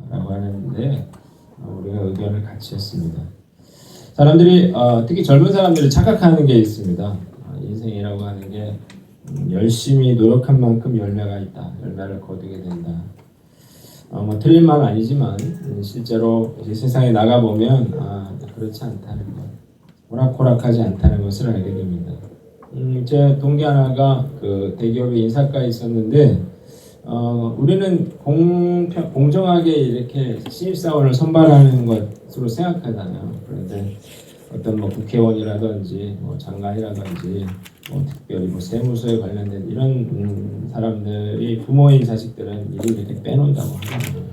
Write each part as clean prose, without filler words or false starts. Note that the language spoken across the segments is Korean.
라고 하는데 우리가 의견을 같이 했습니다. 사람들이 특히 젊은 사람들이 착각하는 게 있습니다. 인생이라고 하는 게 열심히 노력한 만큼 열매가 있다. 열매를 거두게 된다. 뭐 틀린 말은 아니지만 실제로 이제 세상에 나가 보면 그렇지 않다는 것, 호락호락하지 않다는 것을 알게 됩니다. 제 동기 하나가 그 대기업에 인사과에 있었는데 우리는 공정하게 이렇게 신입사원을 선발하는 것으로 생각하잖아요. 그런데 어떤 뭐 국회의원이라든지 뭐 장관이라든지 뭐 특별히 뭐 세무서에 관련된 이런 사람들이 부모인 자식들은 일을 이렇게 빼놓는다고 하거든요.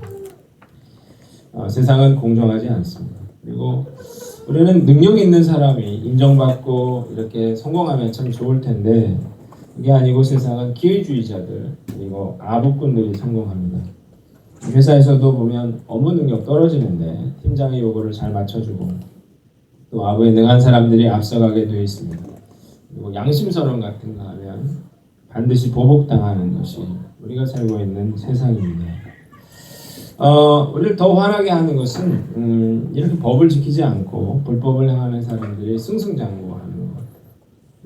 세상은 공정하지 않습니다. 그리고 우리는 능력 있는 사람이 인정받고 이렇게 성공하면 참 좋을 텐데 그게 아니고 세상은 기회주의자들 그리고 아부꾼들이 성공합니다. 회사에서도 보면 업무 능력 떨어지는데 팀장의 요구를 잘 맞춰주고 또 아부에 능한 사람들이 앞서가게 되어 있습니다. 그리고 양심선언 같은 거 하면 반드시 보복당하는 것이 우리가 살고 있는 세상입니다. 우리를 더 화나게 하는 것은 이렇게 법을 지키지 않고 불법을 행하는 사람들이 승승장구하는 것,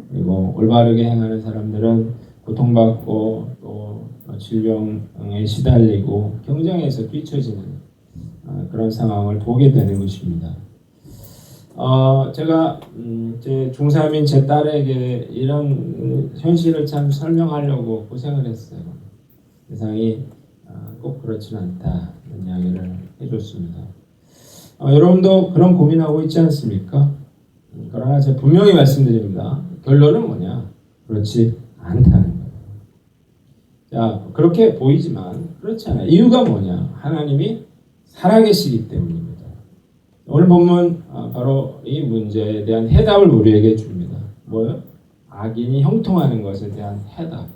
그리고 올바르게 행하는 사람들은 고통받고 또 질병에 시달리고 경쟁에서 뒤처지는 그런 상황을 보게 되는 것입니다. 제가 제 중3인 제 딸에게 이런 현실을 참 설명하려고 고생을 했어요. 세상이 꼭 그렇지는 않다는 이야기를 해줬습니다. 여러분도 그런 고민하고 있지 않습니까? 그러나 제가 분명히 말씀드립니다. 결론은 뭐냐? 그렇지 않다는 거예요. 자, 그렇게 보이지만 그렇지 않아요. 이유가 뭐냐? 하나님이 살아계시기 때문입니다. 오늘 본문 바로 이 문제에 대한 해답을 우리에게 줍니다. 뭐요? 악인이 형통하는 것에 대한 해답.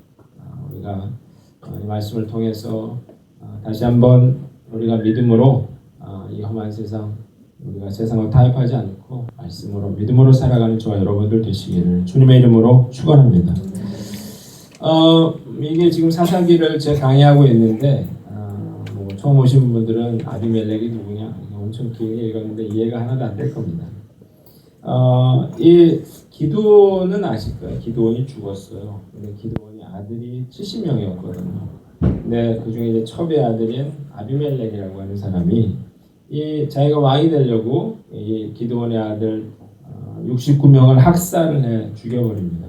우리가 이 말씀을 통해서 다시 한번 우리가 믿음으로 이 험한 세상 우리가 세상을 타협하지 않고 말씀으로 믿음으로 살아가는 저와 여러분들 되시기를 주님의 이름으로 축원합니다. 이게 지금 사사기를 제가 강의하고 있는데 뭐 처음 오신 분들은 아비멜렉이 누구냐 엄청 길게 읽었는데 이해가 하나도 안 될 겁니다. 이 기드온은 아실 거예요. 기드온이 죽었어요. 근데 기드온이 아들이 70명이었거든요. 근데 그 중에 이제 첩의 아들인 아비멜렉이라고 하는 사람이 이 자기가 왕이 되려고 이 기드온의 아들 69명을 학살을 해 죽여버립니다.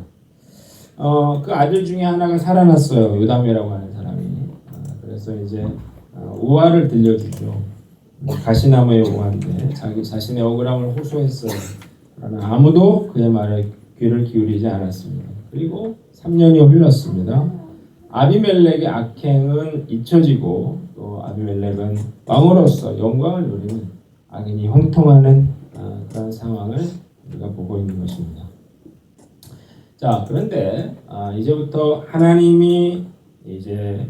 그 아들 중에 하나가 살아났어요. 요담이라고 하는 사람이. 그래서 이제 우화를 들려주죠. 가시나무의 우화인데 자기 자신의 억울함을 호소했어요. 그러나 아무도 그의 말에 귀를 기울이지 않았습니다. 그리고 3년이 흘렀습니다. 아비멜렉의 악행은 잊혀지고 또 아비멜렉은 왕으로서 영광을 누리는 악인이 형통하는 그런 상황을 우리가 보고 있는 것입니다. 자, 그런데 이제부터 하나님이 이제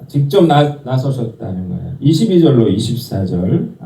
직접 나서셨다는 거예요. 22절로 24절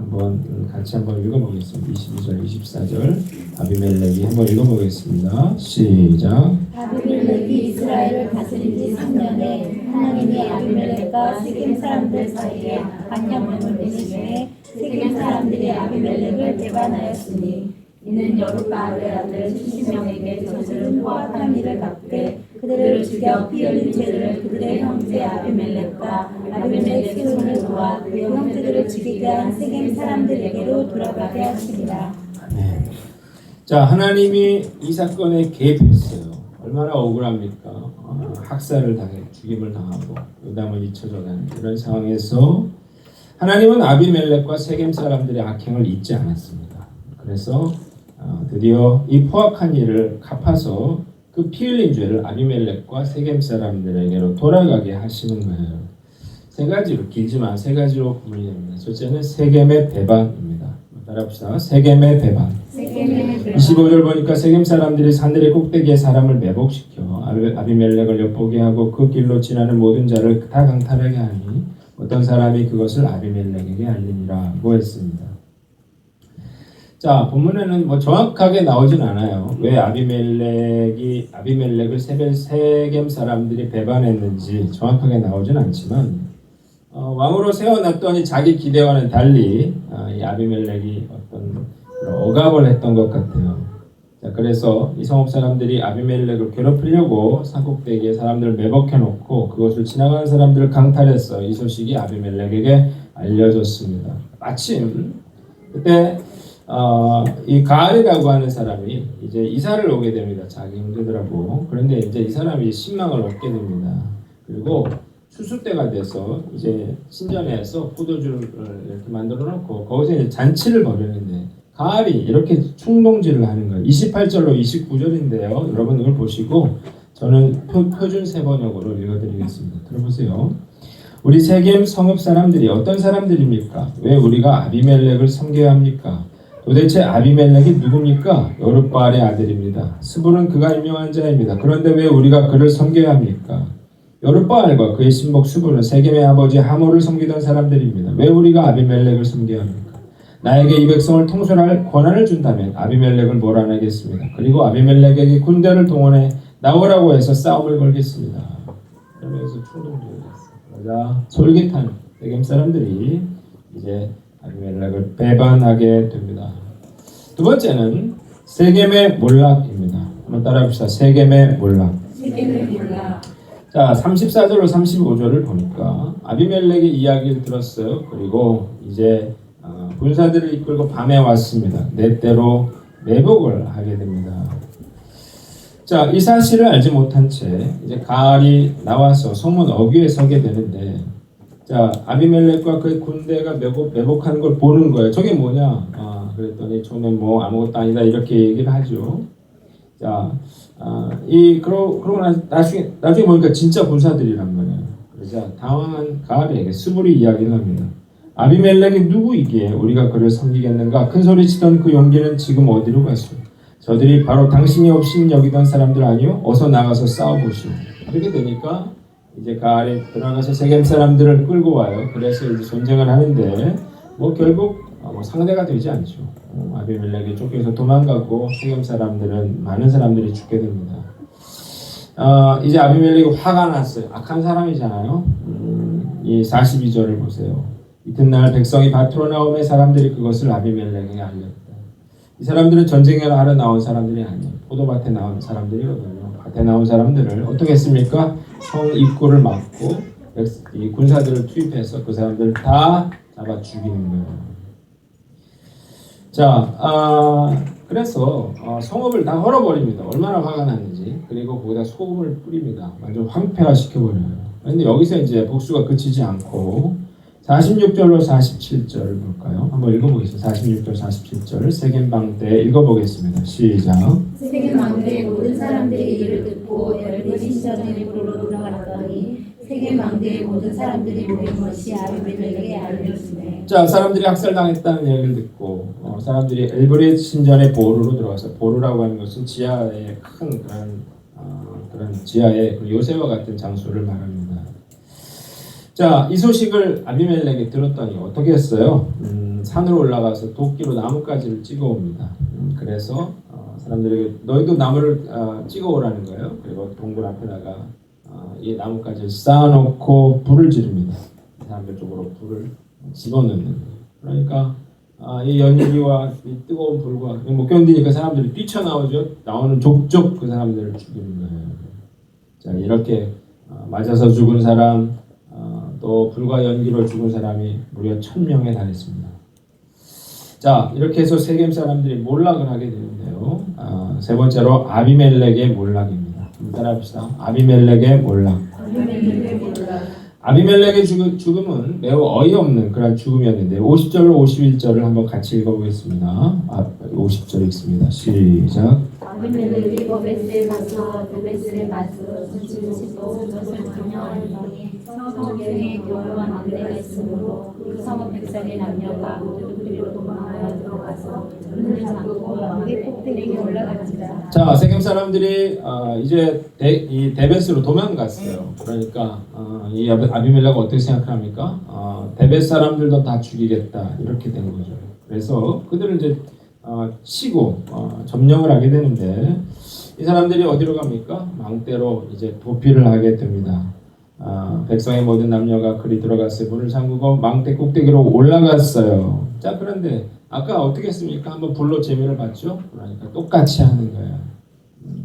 같이 한번 읽어보겠습니다. 22절, 24절 아비멜렉이 한번 읽어보겠습니다. 시작. 아비멜렉이 이스라엘을 다스린 지 3년에 하나님이 아비멜렉과 세겜 사람들 사이에 반역을 내시매 세겜 사람들이 아비멜렉을 배반하였으니 이는 여룻바알의 아들 70명에게 저지른 포악한 일을 갚되 그들을 죽여 피 흘린 죄를 그들의 형제 아비멜렉과 아비멜렉의 손을 도와 그의 형제들을 죽이게 한 세겜 사람들에게로 돌아가게 하십니다. 네. 자, 하나님이 이 사건에 개입했어요. 얼마나 억울합니까? 학살을 당해 죽임을 당하고 요담을 잊혀져가는 이런 상황에서 하나님은 아비멜렉과 세겜 사람들의 악행을 잊지 않았습니다. 그래서 드디어 이 포악한 일을 갚아서 그 피 흘린 죄를 아비멜렉과 세겜 사람들에게로 돌아가게 하시는 거예요. 세 가지로, 길지만 세 가지로 구분이 됩니다. 첫째는 세겜의 배반입니다. 따라합시다. 세겜의 배반. 25절 보니까 세겜 사람들이 산들의 꼭대기에 사람을 매복시켜 아비멜렉을 엿보게 하고 그 길로 지나는 모든 자를 다 강탈하게 하니 어떤 사람이 그것을 아비멜렉에게 알리니라고 했습니다. 자, 본문에는 뭐 정확하게 나오진 않아요. 왜 아비멜렉을 세겜 사람들이 배반했는지 정확하게 나오진 않지만 왕으로 세워놨더니 자기 기대와는 달리 이 아비멜렉이 어떤 그런 억압을 했던 것 같아요. 자, 그래서 이 성읍 사람들이 아비멜렉을 괴롭히려고 산꼭대기에 사람들을 매복해 놓고 그것을 지나가는 사람들을 강탈했어. 이 소식이 아비멜렉에게 알려졌습니다. 마침 그때 이 가알이라고 하는 사람이 이제 이사를 오게 됩니다. 자기 형제들하고. 그런데 이제 이 사람이 신망을 얻게 됩니다. 그리고 추수 때가 돼서 이제 신전에서 포도주를 이렇게 만들어 놓고 거기서 이제 잔치를 벌이는데 가알이 이렇게 충동질을 하는 거예요. 28절로 29절인데요. 여러분 이걸 보시고 저는 표준 세번역으로 읽어드리겠습니다. 들어보세요. 우리 세겜 성읍 사람들이 어떤 사람들입니까? 왜 우리가 아비멜렉을 섬겨야 합니까? 도대체 아비멜렉이 누굽니까? 여룻바알의 아들입니다. 스불은 그가 유명한 자입니다. 그런데 왜 우리가 그를 섬겨야 합니까? 여룻바알과 그의 신복 스불은 세겜의 아버지 하모를 섬기던 사람들입니다. 왜 우리가 아비멜렉을 섬겨야 합니까? 나에게 이 백성을 통솔할 권한을 준다면 아비멜렉을 몰아내겠습니다. 그리고 아비멜렉에게 군대를 동원해 나오라고 해서 싸움을 걸겠습니다. 그러면서 충동적이었어요. 그러자 솔깃한 세겜 사람들이 이제 아비멜렉을 배반하게 됩니다. 두 번째는 세겜의 몰락입니다. 한번 따라합시다. 세겜의 몰락. 자, 34절로 35절을 보니까 아비멜렉의 이야기를 들었어요. 그리고 이제 군사들을 이끌고 밤에 왔습니다. 내 때로 매복을 하게 됩니다. 자, 이 사실을 알지 못한 채 이제 가알이 나와서 성문 어귀에 서게 되는데, 자, 아비멜렉과 그의 군대가 매복하는 걸 보는 거예요. 저게 뭐냐? 그랬더니 처음에 뭐 아무것도 아니다 이렇게 얘기를 하죠. 자, 그러고 나중에 보니까 진짜 군사들이란 말이에요. 그러자 당황한 가알에게 스불이 이야기를 합니다. 아비멜렉이 누구이기에 우리가 그를 섬기겠는가? 큰 소리 치던 그 용기는 지금 어디로 갔소? 저들이 바로 당신이 없인 여기던 사람들 아니요? 어서 나가서 싸워보시오. 이렇게 되니까 이제 가알에 들어가서 세겜 사람들을 끌고 와요. 그래서 이제 전쟁을 하는데 뭐 결국 상대가 되지 않죠. 아비멜렉이 쫓겨서 도망가고 세겜 사람들은 많은 사람들이 죽게 됩니다. 이제 아비멜렉이 화가 났어요. 악한 사람이잖아요. 이 42절을 보세요. 이튿날 백성이 밭으로 나오매 사람들이 그것을 아비멜렉에게 알렸다. 이 사람들은 전쟁을 하러 나온 사람들이 아니에요. 포도밭에 나온 사람들이거든요. 밭에 나온 사람들을 어떻게 했습니까? 성 입구를 막고 이 군사들을 투입해서 그 사람들을 다 잡아 죽이는 거예요. 자, 그래서 성읍을 다 헐어버립니다. 얼마나 화가 났는지. 그리고 거기다 소금을 뿌립니다. 완전 황폐화 시켜버려요. 그런데 여기서 이제 복수가 그치지 않고 46절로 47절을 볼까요? 한번 읽어보겠습니다. 46절, 47절 세겜방 때 읽어보겠습니다. 시작. 세겜방 때 모든 사람들이 이를 듣고 넓은 신전으로 들어갔더니 세겜방 때 모든 사람들이 모인 것이 아비멜렉에게 알려지네. 자, 사람들이 학살당했다는 얘기를 듣고 사람들이 엘브렛 신전의 보루로 들어가서, 보루라고 하는 것은 지하의 큰 그런 지하의 요새와 같은 장소를 말합니다. 자, 이 소식을 아비멜렉이 들었더니 어떻게 했어요? 산으로 올라가서 도끼로 나뭇가지를 찍어옵니다. 그래서 사람들에게 너희도 나무를 찍어오라는 거예요. 그리고 동굴 앞에다가 이 나뭇가지를 쌓아놓고 불을 지릅니다. 사람들 쪽으로 불을 집어넣는 거예요. 그러니까 이 연기와 이 뜨거운 불과 못 견디니까 사람들이 뛰쳐나오죠. 나오는 족족 그 사람들을 죽이는 거예요. 자, 이렇게 맞아서 죽은 사람, 또 불과 연기로 죽은 사람이 무려 1000명에 달했습니다. 자, 이렇게 해서 세겜 사람들이 몰락을 하게 되는데요. 세 번째로 아비멜렉의 몰락입니다. 따라합시다. 아비멜렉의 몰락. 아비멜렉의 죽음은 매우 어이없는 그런 죽음이었는데 50절로 51절을 한번 같이 읽어보겠습니다. 50절 읽습니다. 시작. 아비멜렉이 베셀에 가서 베셀에 맞서 수치고 그것을 점령하니 성읍에 여호와 망대가 있으므로 그 성읍 백성의 남녀가 모두 그리로 도망하여 들어가서 문을 잠그고 왕의 꼭대기에 올라갔지라. 자, 세겜 사람들이 이제 이 데벳으로 도망갔어요. 그러니까 이 아비멜렉은 어떻게 생각합니까? 데벳 사람들도 다 죽이겠다 이렇게 된 거죠. 그래서 그들을 이제 치고 점령을 하게 되는데 이 사람들이 어디로 갑니까? 망대로 이제 도피를 하게 됩니다. 백성의 모든 남녀가 그리 들어갔어요. 문을 잠그고 망대 꼭대기로 올라갔어요. 자, 그런데 아까 어떻게 했습니까? 한번 불로 재미를 봤죠? 그러니까 똑같이 하는 거야.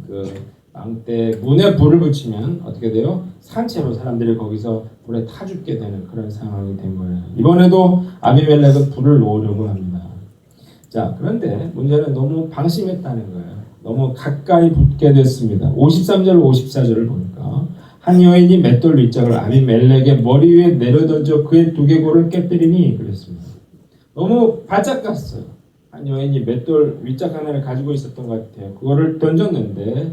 그 망대 문에 불을 붙이면 어떻게 돼요? 산채로 사람들이 거기서 불에 타 죽게 되는 그런 상황이 된 거예요. 이번에도 아비멜렉은 불을 놓으려고 합니다. 자, 그런데 문제는 너무 방심했다는 거예요. 너무 가까이 붙게 됐습니다. 53절 54절을 보니까 한 여인이 맷돌 윗짝을 아비멜렉의 머리 위에 내려던져 그의 두개골을 깨뜨리니 그랬습니다. 너무 바짝 갔어요. 한 여인이 맷돌 윗짝 하나를 가지고 있었던 것 같아요. 그거를 던졌는데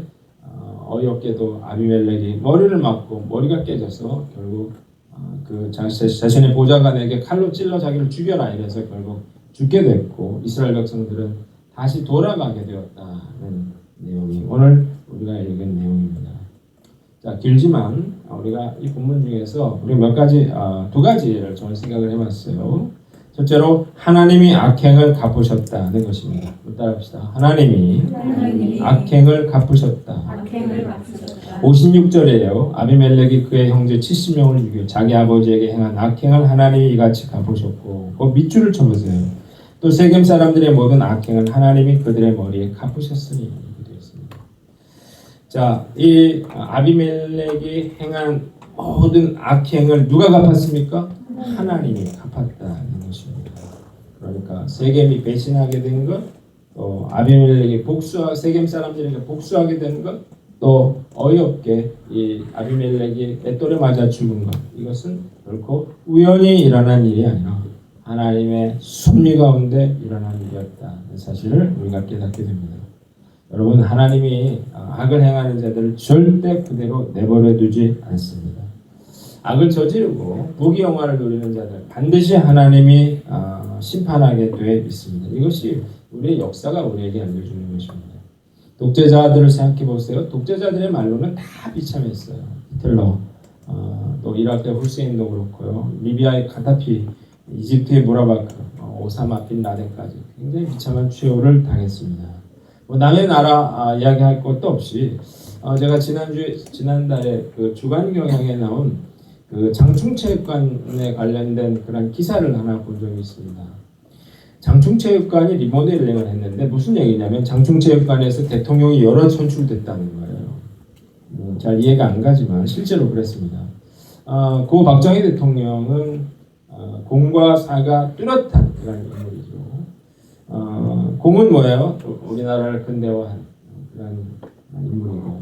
어이없게도 아비멜렉이 머리를 맞고 머리가 깨져서 결국 그 자신의 보좌관에게 칼로 찔러 자기를 죽여라 이래서 결국 죽게 됐고 이스라엘 백성들은 다시 돌아가게 되었다는 내용이 오늘 우리가 읽은 내용입니다. 자, 길지만 우리가 이 본문 중에서 우리 두 가지를 저는 생각을 해봤어요. 첫째로 하나님이 악행을 갚으셨다는 것입니다. 따라합시다. 하나님이 악행을 갚으셨다. 56절에요. 아비멜렉이 그의 형제 70명을 죽여 자기 아버지에게 행한 악행을 하나님이 이같이 갚으셨고 그 밑줄을 쳐보세요. 또 세겜 사람들의 모든 악행을 하나님이 그들의 머리에 갚으셨으니 되어 있습니다. 자, 이 아비멜렉이 행한 모든 악행을 누가 갚았습니까? 하나님이 갚았다는 것입니다. 그러니까 세겜이 배신하게 된 것, 또 아비멜렉이 세겜 사람들에게 복수하게 된 것, 또 어이없게 이 아비멜렉이 맷돌에 맞아 죽은 것, 이것은 결코 우연히 일어난 일이 아니라 하나님의 섭리 가운데 일어난 일이었다는 사실을 우리가 깨닫게 됩니다. 여러분, 하나님이 악을 행하는 자들을 절대 그대로 내버려 두지 않습니다. 악을 저지르고 부귀영화를 누리는 자들 반드시 하나님이 심판하게 돼 있습니다. 이것이 우리의 역사가 우리에게 알려주는 것입니다. 독재자들을 생각해 보세요. 독재자들의 말로는 다 비참했어요. 히틀러, 또 이라크의 후세인도 그렇고요. 리비아의 가다피, 이집트의 무라바크, 오사마 빈 라덴까지 굉장히 비참한 추요를 당했습니다. 남의 나라 이야기할 것도 없이 제가 지난달에 그 주간 경향에 나온 그 장충체육관에 관련된 그런 기사를 하나 본 적이 있습니다. 장충체육관이 리모델링을 했는데 무슨 얘기냐면 장충체육관에서 대통령이 여러 선출됐다는 거예요. 잘 이해가 안 가지만 실제로 그랬습니다. 고 박정희 대통령은 공과 사가 뚜렷한 그런 인물이죠. 공은 뭐예요? 우리나라를 근대화한 그런 인물이고,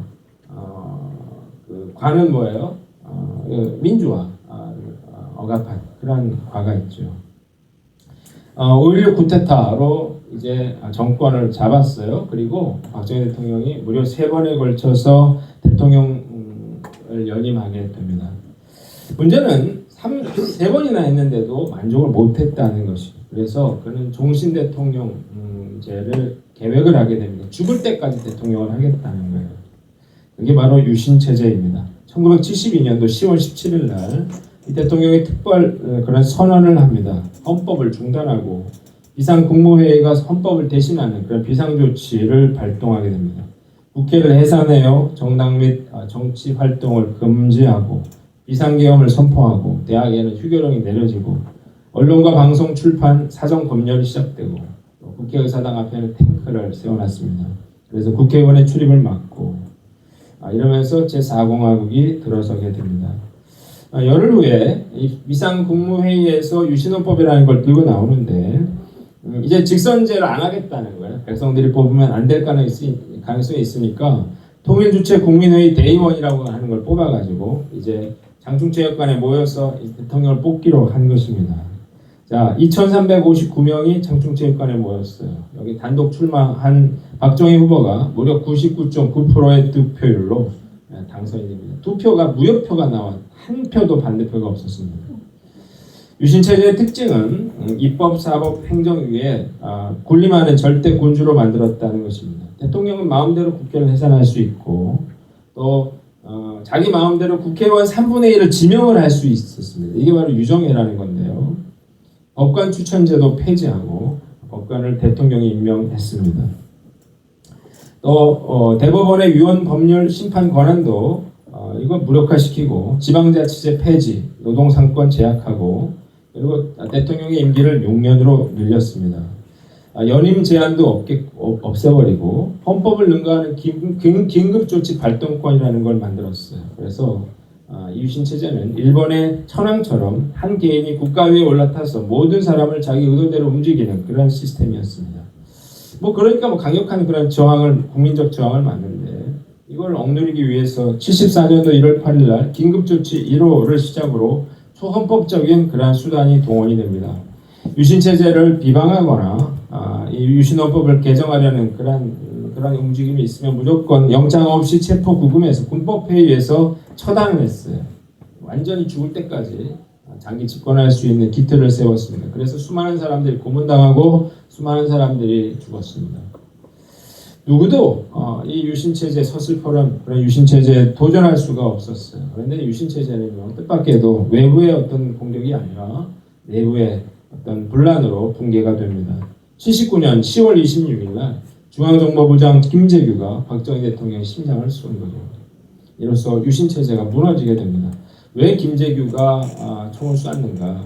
그 관은 뭐예요? 민주화 억압한 그런 과가 있죠. 5.16 쿠데타로 이제 정권을 잡았어요. 그리고 박정희 대통령이 무려 3번에 걸쳐서 대통령을 연임하게 됩니다. 문제는 3번이나 했는데도 만족을 못했다는 것이죠. 그래서 그는 종신 대통령제를 계획을 하게 됩니다. 죽을 때까지 대통령을 하겠다는 거예요. 그게 바로 유신체제입니다. 1972년도 10월 17일 날 이 대통령이 특별 그런 선언을 합니다. 헌법을 중단하고 비상국무회의가 헌법을 대신하는 그런 비상조치를 발동하게 됩니다. 국회를 해산해요. 정당 및 정치 활동을 금지하고 비상계엄을 선포하고 대학에는 휴교령이 내려지고 언론과 방송 출판 사정 검열이 시작되고 국회의사당 앞에는 탱크를 세워놨습니다. 그래서 국회의원의 출입을 막고 이러면서 제4공화국이 들어서게 됩니다. 열흘 후에 이 비상국무회의에서 유신헌법이라는 걸 들고 나오는데 이제 직선제를 안 하겠다는 거예요. 백성들이 뽑으면 안 될 가능성이 있으니까 통일주체 국민회의 대의원이라고 하는 걸 뽑아가지고 이제 장충체육관에 모여서 대통령을 뽑기로 한 것입니다. 자, 2,359명이 장충체육관에 모였어요. 여기 단독 출마한 박정희 후보가 무려 99.9%의 득표율로 당선이 됩니다. 2표가 무효표가 나와 한 표도 반대표가 없었습니다. 유신체제의 특징은 입법, 사법, 행정 위에 군림하는 절대 군주로 만들었다는 것입니다. 대통령은 마음대로 국회를 해산할 수 있고 또 자기 마음대로 국회의원 3분의 1을 지명을 할 수 있었습니다. 이게 바로 유정회라는 건데요. 법관 추천제도 폐지하고 법관을 대통령이 임명했습니다. 또 대법원의 위헌 법률 심판 권한도 이거 무력화시키고 지방자치제 폐지, 노동상권 제약하고 그리고 대통령의 임기를 6년으로 늘렸습니다. 연임 제한도 없애버리고 헌법을 능가하는 긴급조치 발동권이라는 걸 만들었어요. 그래서 이 유신 체제는 일본의 천황처럼 한 개인이 국가 위에 올라타서 모든 사람을 자기 의도대로 움직이는 그런 시스템이었습니다. 그러니까 강력한 그런 저항을 국민적 저항을 맞는데 이걸 억누르기 위해서 74년도 1월 8일 날 긴급조치 1호를 시작으로 초헌법적인 그러한 수단이 동원이 됩니다. 유신 체제를 비방하거나 이 유신헌법을 개정하려는 그런 움직임이 있으면 무조건 영장 없이 체포 구금해서 군법회의에서 처단을 했어요. 완전히 죽을 때까지 장기 집권할 수 있는 기틀을 세웠습니다. 그래서 수많은 사람들이 고문당하고 수많은 사람들이 죽었습니다. 누구도 이 유신체제 서슬퍼런 그런 유신체제에 도전할 수가 없었어요. 그런데 유신체제는요, 뜻밖에도 외부의 어떤 공격이 아니라 내부의 어떤 분란으로 붕괴가 됩니다. 79년 10월 26일 날 중앙정보부장 김재규가 박정희 대통령의 심장을 쏜 거죠. 이로써 유신체제가 무너지게 됩니다. 왜 김재규가 총을 쐈는가?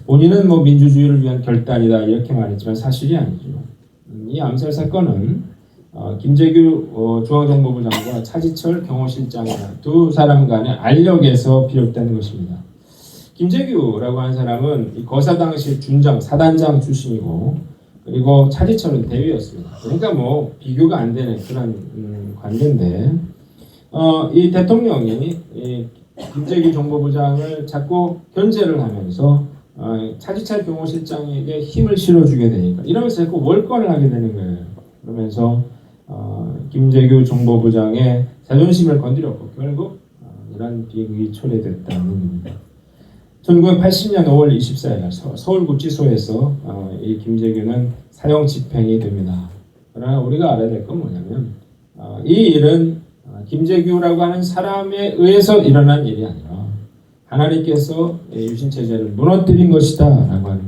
본인은 민주주의를 위한 결단이다 이렇게 말했지만 사실이 아니죠. 이 암살 사건은 김재규 중앙정보부장과 차지철 경호실장이라는 두 사람 간의 알력에서 비롯된 것입니다. 김재규라고 하는 사람은 이 거사당시 준장, 사단장 출신이고 그리고 차지철은 대위였습니다. 그러니까 비교가 안 되는 그런 관계인데 이 대통령이 이 김재규 정보부장을 자꾸 견제를 하면서 차지철 경호실장에게 힘을 실어주게 되니까 이러면서 자꾸 월권을 하게 되는 거예요. 그러면서 김재규 정보부장의 자존심을 건드렸고 결국 이런 비극이 초래됐다는 겁니다. 1980년 5월 24일 날 서울구치소에서 이 김재규는 사형 집행이 됩니다. 그러나 우리가 알아야 될 건 뭐냐면 이 일은 김재규라고 하는 사람에 의해서 일어난 일이 아니라 하나님께서 유신체제를 무너뜨린 것이다 라고 하는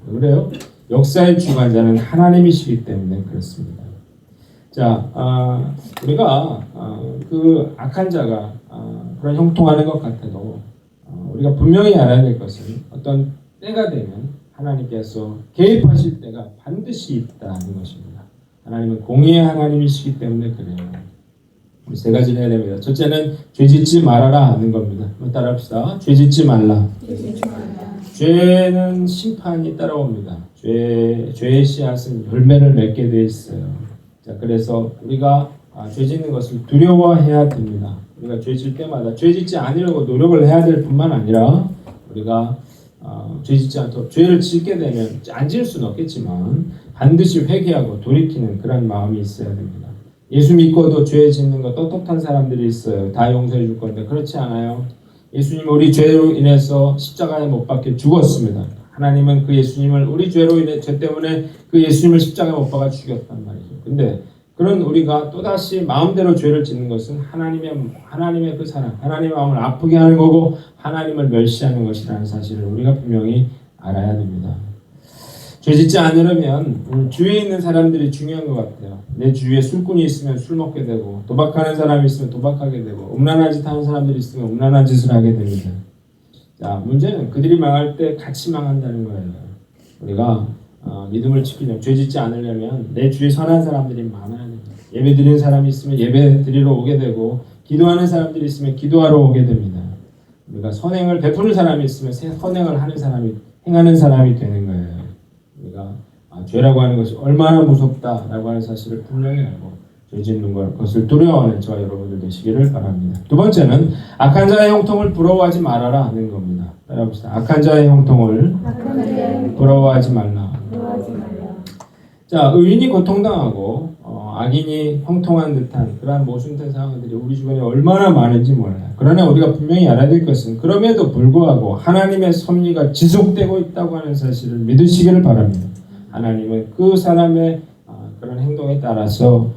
거예요. 그래요? 역사의 주관자는 하나님이시기 때문에 그렇습니다. 자, 우리가 그 악한 자가 그런 형통하는 것 같아도 우리가 분명히 알아야 될 것은 어떤 때가 되면 하나님께서 개입하실 때가 반드시 있다는 것입니다. 하나님은 공의의 하나님이시기 때문에 그래요. 우리 세 가지를 해야 됩니다. 첫째는 죄짓지 말아라 하는 겁니다. 한번 따라합시다. 죄짓지 말라. 죄는 심판이 따라옵니다. 죄의 씨앗은 열매를 맺게 되어 있어요. 자, 그래서 우리가 죄 짓는 것을 두려워해야 됩니다. 우리가 죄 질 때마다 죄 짓지 않으려고 노력을 해야 될 뿐만 아니라 우리가 죄 짓지 않도록 죄를 짓게 되면 안 지을 수는 없겠지만 반드시 회개하고 돌이키는 그런 마음이 있어야 됩니다. 예수 믿고도 죄 짓는 거 떳떳한 사람들이 있어요. 다 용서해 줄 건데 그렇지 않아요. 예수님은 우리 죄로 인해서 십자가에 못 박혀 죽었습니다. 하나님은 그 예수님을 우리 죄 때문에 그 예수님을 십자가에 못 박아 죽였단 말이죠. 근데 그런 우리가 또다시 마음대로 죄를 짓는 것은 하나님의 그 사랑, 하나님의 마음을 아프게 하는 거고 하나님을 멸시하는 것이라는 사실을 우리가 분명히 알아야 됩니다. 죄 짓지 않으려면 주위에 있는 사람들이 중요한 것 같아요. 내 주위에 술꾼이 있으면 술 먹게 되고 도박하는 사람이 있으면 도박하게 되고 음란한 짓 하는 사람들이 있으면 음란한 짓을 하게 됩니다. 자, 문제는 그들이 망할 때 같이 망한다는 거예요. 우리가 믿음을 지키려면 죄 짓지 않으려면 내 주위에 선한 사람들이 많아야 됩니다. 예배 드리는 사람이 있으면 예배 드리러 오게 되고 기도하는 사람들이 있으면 기도하러 오게 됩니다. 우리가 선행을 베푸는 사람이 있으면 선행을 행하는 사람이 되는 거예요. 우리가 죄라고 하는 것이 얼마나 무섭다라고 하는 사실을 분명히 알고 죄 짓는 것을 두려워하는 저와 여러분들 되시기를 바랍니다. 두 번째는 악한 자의 형통을 부러워하지 말아라 하는 겁니다. 따라합시다. 악한 자의 형통을 부러워하지 말라. 자, 의인이 고통당하고 악인이 형통한 듯한 그러한 모순된 상황들이 우리 주변에 얼마나 많은지 몰라요. 그러나 우리가 분명히 알아야 될 것은 그럼에도 불구하고 하나님의 섭리가 지속되고 있다고 하는 사실을 믿으시기를 바랍니다. 하나님은 그 사람의 그런 행동에 따라서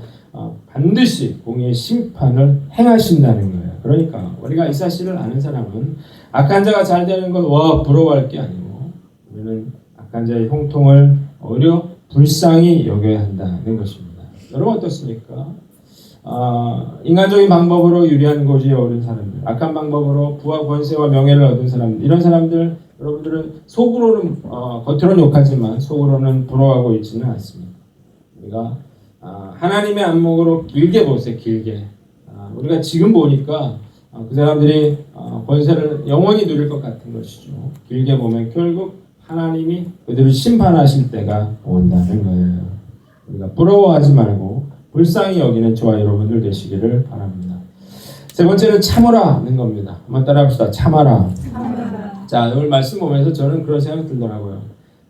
반드시 공의의 심판을 행하신다는 거예요. 그러니까 우리가 이 사실을 아는 사람은 악한 자가 잘 되는 건 부러워할 게 아니고 우리는 악한 자의 형통을 오히려 불쌍히 여겨야 한다는 것입니다. 여러분 어떻습니까? 인간적인 방법으로 유리한 고지에 오른 사람들, 악한 방법으로 부와 권세와 명예를 얻은 사람들, 이런 사람들 여러분들은 속으로는 겉으로는 욕하지만 속으로는 부러워하고 있지는 않습니다. 우리가 하나님의 안목으로 길게 보세요. 길게. 우리가 지금 보니까 그 사람들이 권세를 영원히 누릴 것 같은 것이죠. 길게 보면 결국 하나님이 그들을 심판하실 때가 온다는 거예요. 우리가 부러워하지 말고 불쌍히 여기는 저와 여러분들 되시기를 바랍니다. 세 번째는 참으라는 겁니다. 한번 따라합시다. 참아라. 자, 오늘 말씀 보면서 저는 그런 생각이 들더라고요.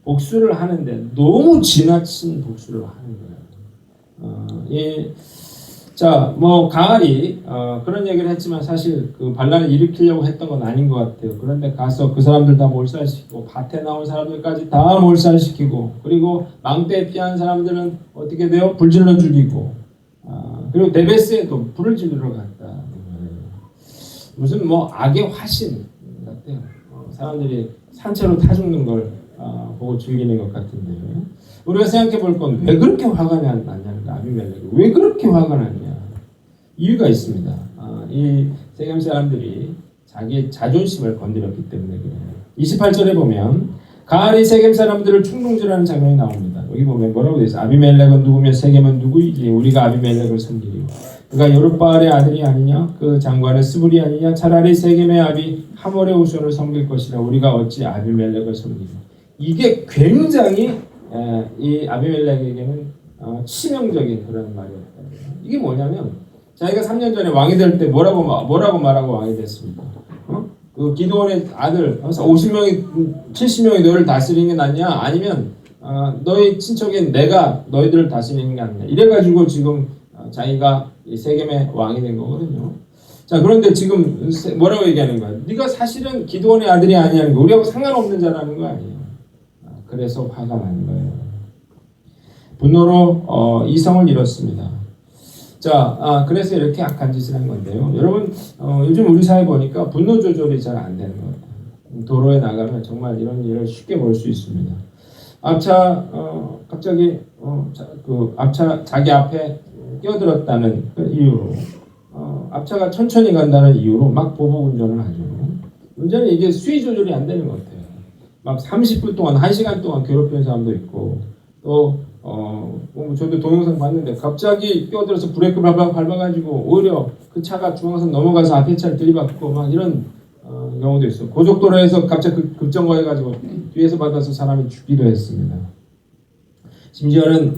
복수를 하는데 너무 지나친 복수를 하는 거예요. 자, 뭐 가알이 그런 얘기를 했지만 사실 그 반란을 일으키려고 했던 건 아닌 것 같아요. 그런데 가서 그 사람들 다 몰살시키고 밭에 나온 사람들까지 다 몰살시키고 그리고 망대에 피한 사람들은 어떻게 돼요? 불질러 죽이고 그리고 데베스에도 불을 지르러 갔다. 무슨 뭐 악의 화신 같아요. 사람들이 산채로 타 죽는 걸 보고 즐기는 것 같은데 우리가 생각해 볼 건 왜 그렇게 화가 났냐는 거야. 아비멜렉이 왜 그렇게 화가 났냐. 이유가 있습니다. 이 세겜 사람들이 자기의 자존심을 건드렸기 때문에 그래요. 28절에 보면 가알이 세겜 사람들을 충동질하는 장면이 나옵니다. 여기 보면 뭐라고 되어 있어요? 아비멜렉은 누구며 세겜은 누구이기에 우리가 아비멜렉을 섬기리요. 그가 요룹바알의 아들이 아니냐? 그 장관은 스불이 아니냐? 차라리 세겜의 아비 하몰의 후손을 섬길 것이라 우리가 어찌 아비멜렉을 섬기리요. 이게 굉장히 이 아비멜렉에게는 치명적인 그런 말이었다. 이게 뭐냐면 자기가 3년 전에 왕이 될 때 뭐라고 말하고 왕이 됐습니까? 그 기드온의 아들 50명이 70명이 너를 다스리는 게 낫냐? 아니면 너희 친척인 내가 너희들을 다스리는 게 낫냐? 이래가지고 지금 자기가 이 세겜의 왕이 된 거거든요. 자, 그런데 지금 뭐라고 얘기하는 거야? 네가 사실은 기드온의 아들이 아니냐는 거, 우리하고 상관없는 자라는 거 아니에요. 그래서 화가 나는 거예요. 분노로 이성을 잃었습니다. 자, 그래서 이렇게 악한 짓을 한 건데요. 여러분, 요즘 우리 사회 보니까 분노 조절이 잘 안 되는 것 같아요. 도로에 나가면 정말 이런 일을 쉽게 볼 수 있습니다. 앞차 갑자기 그 앞차 자기 앞에 끼어들었다는 그 이유로 앞차가 천천히 간다는 이유로 막 보복 운전을 하죠. 운전이 이게 수위 조절이 안 되는 것 같아요. 막 30분 동안 1시간 동안 괴롭히는 사람도 있고 또 저도 동영상 봤는데 갑자기 끼어들어서 브레이크를 밟아가지고 오히려 그 차가 중앙선 넘어가서 앞에 차를 들이받고 막 이런 경우도 있어요. 고속도로에서 갑자기 급정거해가지고 뒤에서 받아서 사람이 죽기도 했습니다. 심지어는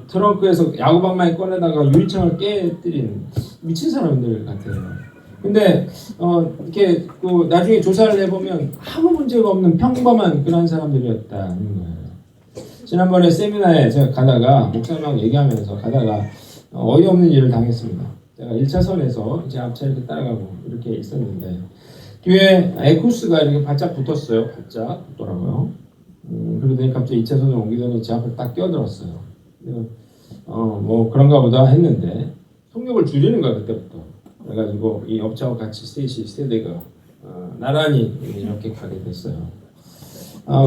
트렁크에서 야구방망이 꺼내다가 유리창을 깨뜨린 미친 사람들 같아요. 근데 이렇게 나중에 조사를 해보면 아무 문제가 없는 평범한 그런 사람들이었다는 거예요. 지난번에 세미나에 제가 가다가 목사님하고 얘기하면서 가다가 어이없는 일을 당했습니다. 제가 1차선에서 제 앞차 이렇게 따라가고 이렇게 있었는데 뒤에 에쿠스가 이렇게 바짝 붙었어요. 바짝 붙더라고요. 그러더니 갑자기 2차선을 옮기더니 제 앞을 딱 끼어들었어요. 뭐 그런가 보다 했는데 속력을 줄이는 거야 그때부터. 그래가지고 이 업체와 같이 세대가 나란히 이렇게 가게 됐어요.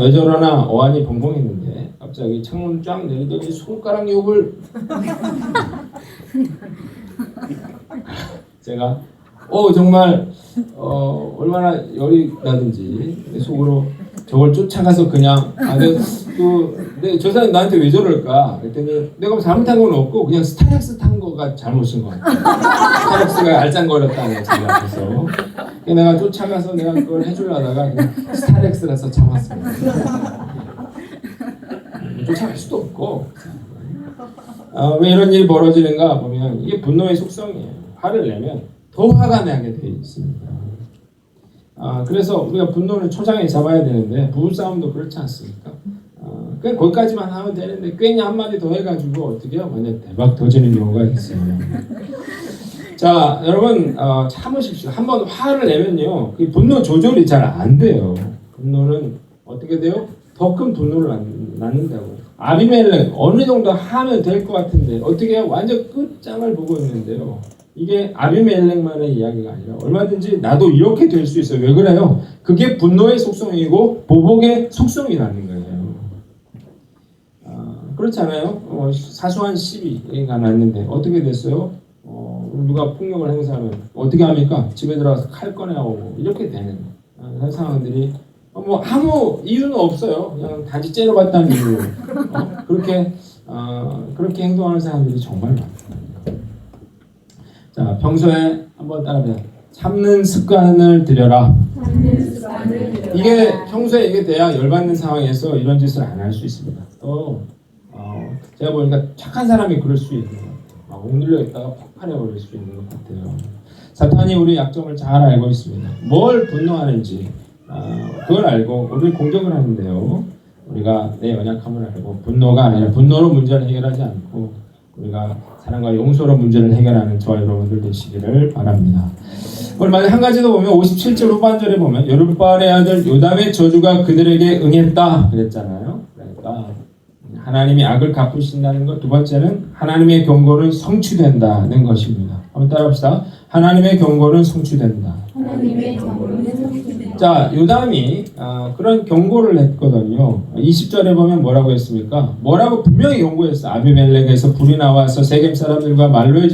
왜 저러나 어안이 벙벙했는데 갑자기 창문 쫙 내리더니 손가락 욕을 제가 정말 얼마나 열이 나든지 속으로 저걸 쫓아가서 그냥 저 사람이 나한테 왜 저럴까 그랬더니 내가 잘못한 건 없고 그냥 스타렉스 탄 거가 잘못인 것 같아요. 스타렉스가 알짱거렸다는 제가 앞에서 내가 쫓아가서 내가 그걸 해주려다가 그냥 스타렉스라서 참았습니다. 쫓아갈 수도 없고 왜 이런 일이 벌어지는가 보면 이게 분노의 속성이에요. 화를 내면 더 화가 나게 돼 있습니다. 그래서 우리가 분노를 초장에 잡아야 되는데 부부싸움도 그렇지 않습니까? 그냥 거기까지만 하면 되는데 괜히 한마디 더 해가지고 어떻게 해요? 완전 대박 터지는 경우가 있어요. 자, 여러분 참으십시오. 한번 화를 내면요, 그 분노 조절이 잘 안 돼요. 분노는 어떻게 돼요? 더 큰 분노를 낳는다고. 아비멜렉 어느 정도 하면 될 것 같은데 어떻게 해요? 완전 끝장을 보고 있는데요. 이게 아비멜렉만의 이야기가 아니라 얼마든지 나도 이렇게 될 수 있어요. 왜 그래요? 그게 분노의 속성이고 보복의 속성이라는 거예요. 그렇지 않아요? 사소한 시비가 났는데 어떻게 됐어요? 누가 폭력을 행사하면 어떻게 합니까? 집에 들어가서 칼 꺼내오고 이렇게 되는 그런 상황들이 뭐 아무 이유는 없어요. 그냥 단지 째려봤다는 이유로 그렇게 행동하는 사람들이 정말 많습니다. 자, 평소에 한번 따라해보자. 참는 습관을 들여라. 이게 평소에 이게 돼야 열받는 상황에서 이런 짓을 안 할 수 있습니다. 또 제가 보니까 착한 사람이 그럴 수 있는 것 같아요. 옥눌려 있다가 폭발해 버릴 수 있는 것 같아요. 사탄이 우리 약점을 잘 알고 있습니다. 뭘 분노하는지 그걸 알고 우리를 공격을 하는데요. 우리가 내 연약함을 알고 분노가 아니라 분노로 문제를 해결하지 않고 우리가 사랑과 용서로 문제를 해결하는 저와 여러분들 되시기를 바랍니다. 오늘 한 가지 더 보면 57절 후반절에 보면 여룻바알의 아들 요담의 저주가 그들에게 응했다 그랬잖아요. 그러니까 하나님이 악을 갚으신다는 것. 두 번째는 하나님의 경고는 성취된다는 것입니다. 한번 따라합시다. 하나님의 경고는 성취된다. 하나님의 경고는 성취된다. 자, 요담이 그런 경고를 했거든요. 20절에 보면 뭐라고 했습니까? 뭐라고 분명히 경고했어. 아비멜렉에서 불이 나와서 세겜 사람들과 밀로의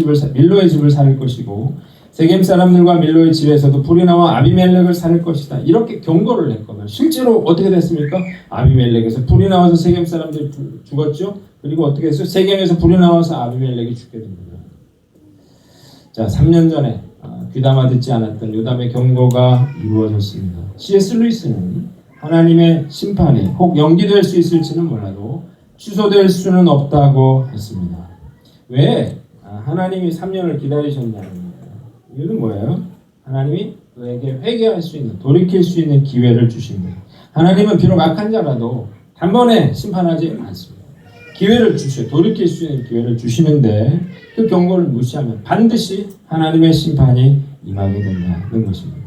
집을 살릴 것이고 세겜 사람들과 밀로의 집에서도 불이 나와 아비멜렉을 살릴 것이다. 이렇게 경고를 했거든요. 실제로 어떻게 됐습니까? 아비멜렉에서 불이 나와서 세겜 사람들이 죽었죠. 그리고 어떻게 했어요? 세겜에서 불이 나와서 아비멜렉이 죽게 됩니다. 자, 3년 전에 귀담아 듣지 않았던 요담의 경고가 이루어졌습니다. C.S. 루이스는 하나님의 심판이 혹 연기될 수 있을지는 몰라도 취소될 수는 없다고 했습니다. 왜 하나님이 3년을 기다리셨냐는 거예요. 이유는 뭐예요? 하나님이 그에게 회개할 수 있는, 돌이킬 수 있는 기회를 주신 거예요. 하나님은 비록 악한 자라도 단번에 심판하지 않습니다. 기회를 주셔, 돌이킬 수 있는 기회를 주시는데 그 경고를 무시하면 반드시 하나님의 심판이 임하게 된다는 것입니다.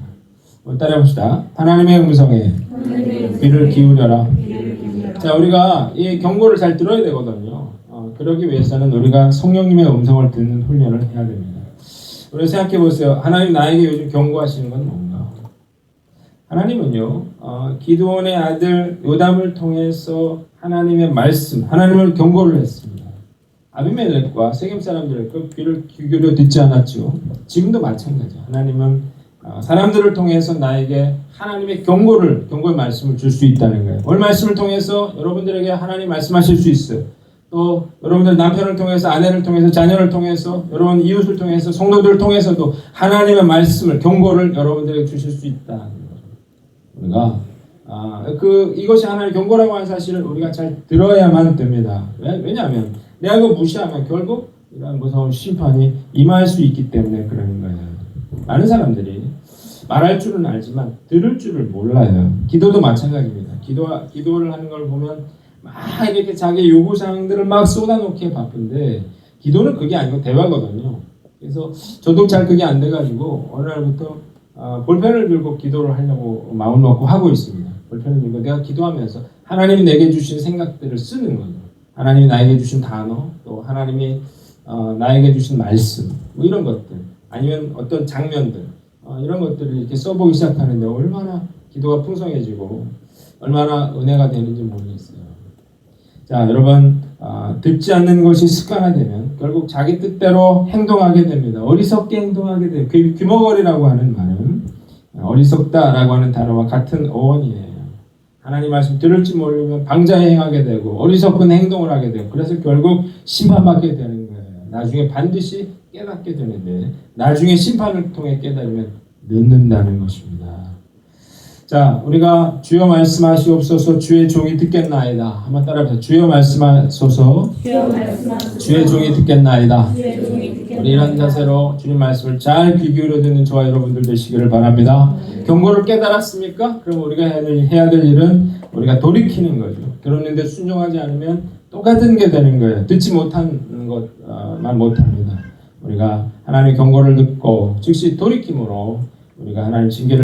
따라해봅시다. 하나님의 음성에 귀를 기울여라. 자, 우리가 이 경고를 잘 들어야 되거든요. 그러기 위해서는 우리가 성령님의 음성을 듣는 훈련을 해야 됩니다. 우리 생각해 보세요. 하나님 나에게 요즘 경고하시는 건 뭔가? 하나님은요, 기드온의 아들 요담을 통해서 하나님의 말씀, 하나님을 경고를 했습니다. 아비멜렉과 세겜 사람들의 그 귀를 기울여 듣지 않았죠. 지금도 마찬가지예요. 하나님은 사람들을 통해서 나에게 하나님의 경고의 말씀을 줄 수 있다는 거예요. 오늘 말씀을 통해서 여러분들에게 하나님 말씀하실 수 있어요. 또 여러분들 남편을 통해서, 아내를 통해서, 자녀를 통해서, 여러분 이웃을 통해서, 성도들을 통해서도 하나님의 말씀을, 경고를 여러분들에게 주실 수 있다는 거죠. 우리가 이것이 하나님의 경고라고 하는 사실을 우리가 잘 들어야만 됩니다. 왜냐하면 내가 이거 무시하면 결국 이런 무서운 심판이 임할 수 있기 때문에 그러는 거예요. 많은 사람들이 말할 줄은 알지만 들을 줄을 몰라요. 기도도 마찬가지입니다. 기도를 하는 걸 보면 막 이렇게 자기 요구사항들을 막 쏟아놓기에 바쁜데 기도는 그게 아니고 대화거든요. 그래서 저도 잘 그게 안 돼가지고 어느 날부터 볼펜을 들고 기도를 하려고 마음 먹고 하고 있습니다. 볼펜을 들고 내가 기도하면서 하나님이 내게 주신 생각들을 쓰는 거죠. 하나님이 나에게 주신 단어, 또 하나님이 나에게 주신 말씀, 뭐 이런 것들, 아니면 어떤 장면들, 이런 것들을 이렇게 써보기 시작하는데 얼마나 기도가 풍성해지고 얼마나 은혜가 되는지 모르겠어요. 자, 여러분, 듣지 않는 것이 습관화되면 결국 자기 뜻대로 행동하게 됩니다. 어리석게 행동하게 돼요. 그 귀머거리라고 하는 말은 어리석다라고 하는 단어와 같은 어원이에요. 하나님 말씀 들을지 모르면 방자해 행하게 되고 어리석은 행동을 하게 되고 그래서 결국 심판받게 되는 거예요. 나중에 반드시 깨닫게 되는데 나중에 심판을 통해 깨달으면 늦는다는 것입니다. 자, 우리가 주여 말씀하시옵소서 주의 종이 듣겠나이다. 한번 따라해보세요. 주여 말씀하소서 주의 종이 듣겠나이다. 우리 이런 자세로 주님 말씀을 잘 귀 기울여 듣는 저와 여러분들 되시기를 바랍니다. 경고를 깨달았습니까? 그럼 우리가 해야 될 일은 우리가 돌이키는 거죠. 들었는데 순종하지 않으면 똑같은 게 되는 거예요. 듣지 못하는 것만 못합니다. 우리가 하나님의 경고를 듣고 즉시 돌이킴으로 우리가 하나님 징계를